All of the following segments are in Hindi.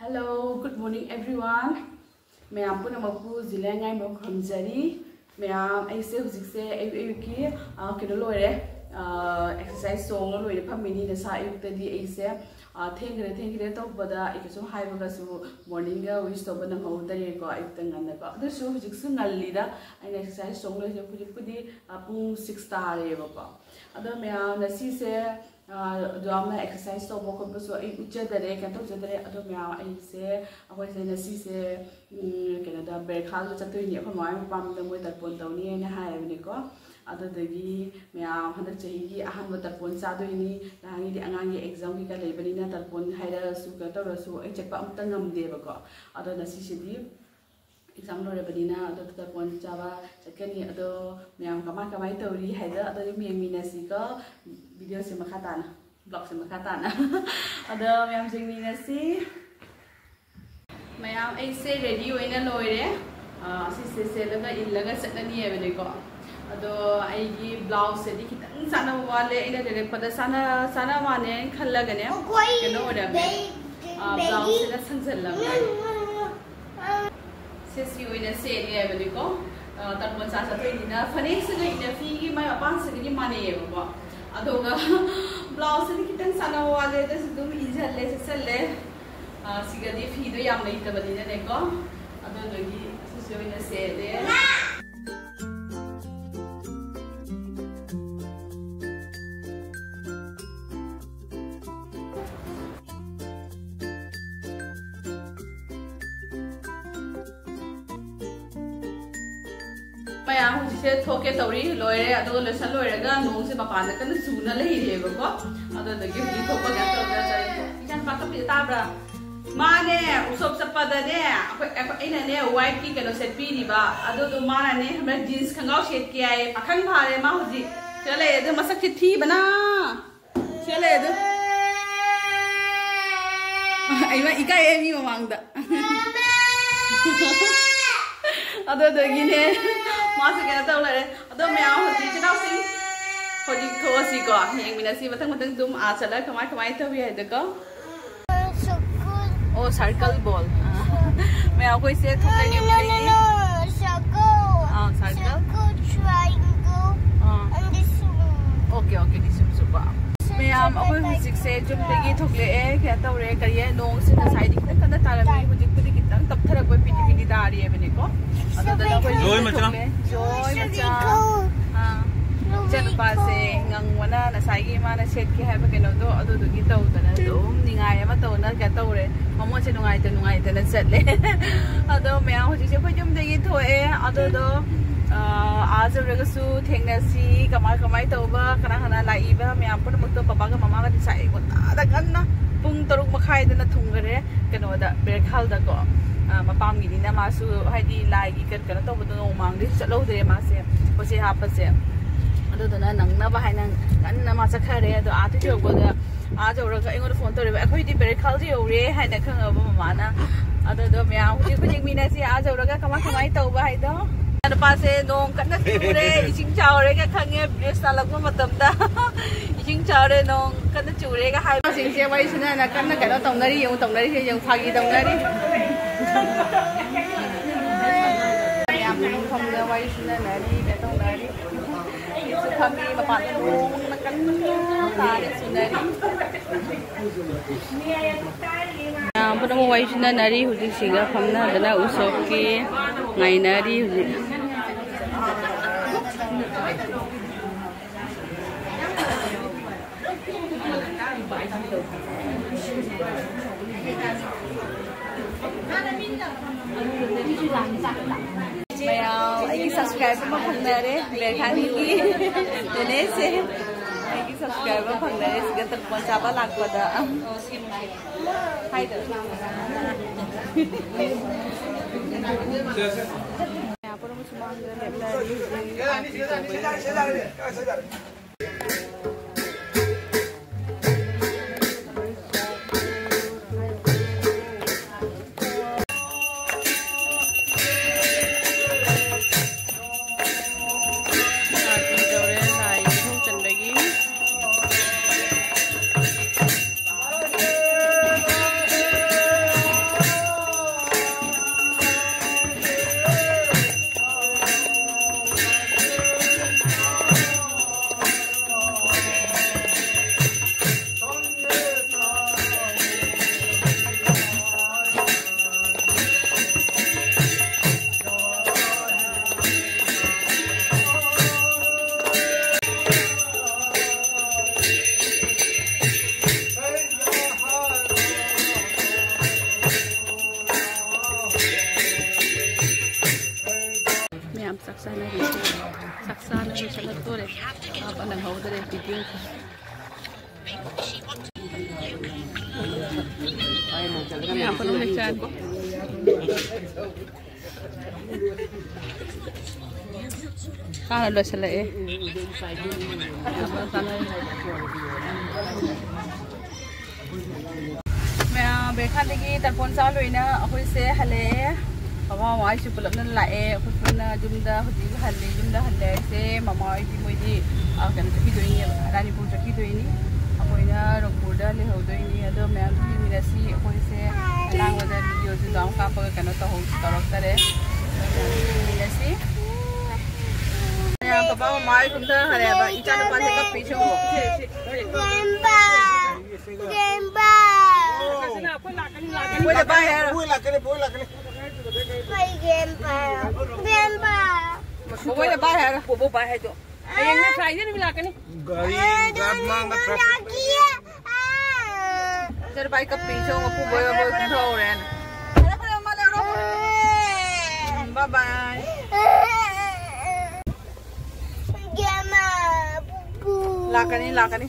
Hello, good morning everyone. Mayam puna mapu zilangai mo khamjari. Mayam aise hujikse ayuki kino loire exercise song loire phamini na sa ayuktadi aise thengre to bada ikasu haibaga su morning ga wish to bana hawdare ko ayuktang anna ko adusu hujiksu nallida aina exercise song loire pudi pung 6 tare ba ado mayam nasi se जो एक्सरसाइज तो वो कुछ सो एक उच्च दरे क्या तो उच्च दरे अदो मैं ऐसे अकोई से नसी से क्या ना ब्रेक हाल जो चतुर नहीं अपन माय पाम तो मुझे तरपोन तो नहीं है ना हाय अभी निको अदो दगी मैं हंदर चाहिए अहम वो तरपोन साधु इनी लांगी दी अंगांगी एग्जाम की कल बनी ना तरपोन हाय रसू क्या तो रसू एक चेक पाम तंग हम दे बको अदो नसी से दी एग्जाम लोरे बनी ना अदो तरपोन चावा चक्कनी अदो मैं कमाई तो रही है अदो जो मैं नसी का वीडियो से मखाता ना ब्लॉग से मखाता ना अदो मैम जिंगी नसी मैम ऐसे रेडी हुए ना लोरे से लगा इन लगा चटनी है बने को अदो आईगी ब्लाउज से दिखी तंग साना वाले इन्हें डेरे पता साना वाने खल लगने केनो ओरे ब्लाउज से ना संजल लगा से सी हुए ना से नहीं है बने को तरपोन सासा तो इन्हें फने से नहीं इन्हें फीगी मैं अपन से नहीं माने ये बाबा अदोगा ब्लाउज से कितने साना वाले तो सिद्धू इजल ले चले सिगदी फी तो याम नहीं तो बनी ने को अदो दोगी सुसुई ने से ले मैम हुजिसे थोके तौरी लोरे अदो लेसन लोरेगा नोंग से मपान कन सुना ले हिरेबको अदो दगी हुजि थोपा क्या तौरा जाय इजान पाक पे ताब्रा माने उसब सपदा ने इना ने वाइट की कनो सेट पीरिबा अदो दो माना ने हमरा जींस खंगाव सेट के आए पखन भारे मा हुजि चले एदो मसक थी बना चले एदो आइमा इका एमी ममांगदा अदो दगी ने मासे क्या तो ले अदो मैं होती चनाव सिंह होती थोसी को ये मिना सी मतंग तुम आ चला कमाई तो भी है देखो ओ सर्कल बॉल मैं आपको इसे थोड़ा न्यू करेंगे सर्कल ओके दिस सुपर मैं आपको फिजिक्स से जो लगी थोड़े क्या तो रे करिए नोंग से साइड कितना करना तारा में मुझे कुछ कितना तब थरक कोई पीटी दारी है बने को जोय मचा चल पासे ngangwana na saigi mana set ki haiba keno do adu du gi tau tana dum ningai ama tau na ka tau re momo se nungai ta na set le ado me a hoji se phoi jum de gi thoe ado do आज रगसु थेंगनसी कमाई तौबा kana lai ba me am pun mutto papa ga mama ga sai ko ta ganna pung toruk makhai dana thungare keno da brekhal da ko mapam gi dina masu haidi lai gi kan to bu no mang di chalo de ma se ko se ha pa se ado dana nang na ba hai nang kan na ma chakhare ado a tu jo ko da a jo ra ga ingo phone to re akhoi di brekhal ji o re hai da khang ba mama na ado do me a hu ji mi na si a jo ra ga kamai to ba hai do पासे नोंग कन्ना चूरे इसिंग चावरे का खंगे ब्रेस तालक मतमदा इसिंग चावरे नोंग कन्ना चूरे का हाय सिंग से वाई सुना ना कन्ना कनो तंगरी से यंग फागी तंगरी याम खमदा वाई सुना नारी का तंगरी इस फागी मपान नोंग ना कन्ना तारे सुनारी पुनः वाई सुना नारी हुजी सिगा खमना दना उसोक की नाइनारी हुजी सब्सक्राइबर में फंगनरे बेखानी की दोने से सब्सक्राइबर फंगनरे सिगा तरपोन चाबा लाखपदा हाय दो यहाँ पर मुझे मांग apa nang hau dari video ini apa namanya chan kan ada selai apa sana मैं बेखा देगी तरपोन साल होइना अखोई से हले ममा माई से पुलप न लाए खुसना जुमदा हुजी हले जुमदा हले से ममा दी मोइदी कन चकी दोइनी रानीपुर चकी दोइनी अखोइना रंगपुरदा ले होदोइनी अदो मैं भी मिरासी अखोई से लांगवदा वीडियो से गांव का पग कनो तो तरक तरे मिरासी पापा माई कुंदा हरे बा इचा न पाले का पीछे हो gemba Boy la bahay ha. Boy la kani. Boy gempa. Boy la bahay ha. Bobo bahay to. Ayan na fly din bila kani. Gari mang na truck. Sir bike ka piso ng po boy ko ren. Hala ko naman na ro. Bye bye. Gema. Lakani.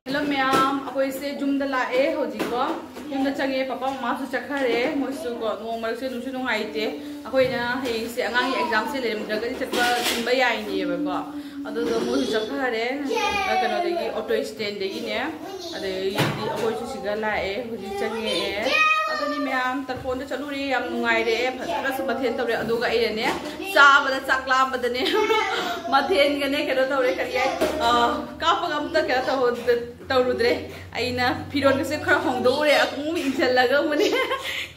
Hello ma'am अखोई से जुमदा लाए होजिको जुमदा चंगे पापा ममा सु चखरे मोसु को नोमर से नुसु नुंगाइते अखोइना हे से अंगांगी एग्जाम से लेमद्रगदि चटबा सिनबा याइनी बको अदो मोसु चखरे कनो देगी ऑटो स्टैंड देगी ने अदे यदि अखोई सु सिगा लाए होजि चंगे अदनी मैम तरफोन दे चलुरी याम नुंगाइरे फसरा सु मथेन तवरे अदुगा इरेने चाबदा चाकला बदने मथेन गने केरो तवरे करिया कापगा अमता केरा तौरुद्रे अइना फिरोन से खरा होंदोरे अकुम इंचलगा मने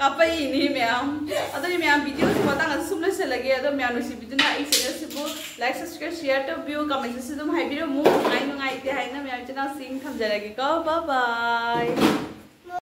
कापैनी मैम अदनी मैम वीडियो से बतांग सुमले से लगे अदो मैम नुसी बिदना आई चैनल सिबो लाइक सब्सक्राइब शेयर तो व्यू कमेंट से तुम हाइबिरो मु नुंगाइते हाइना मैम चैनल सिंग थमजरगे को बाय बाय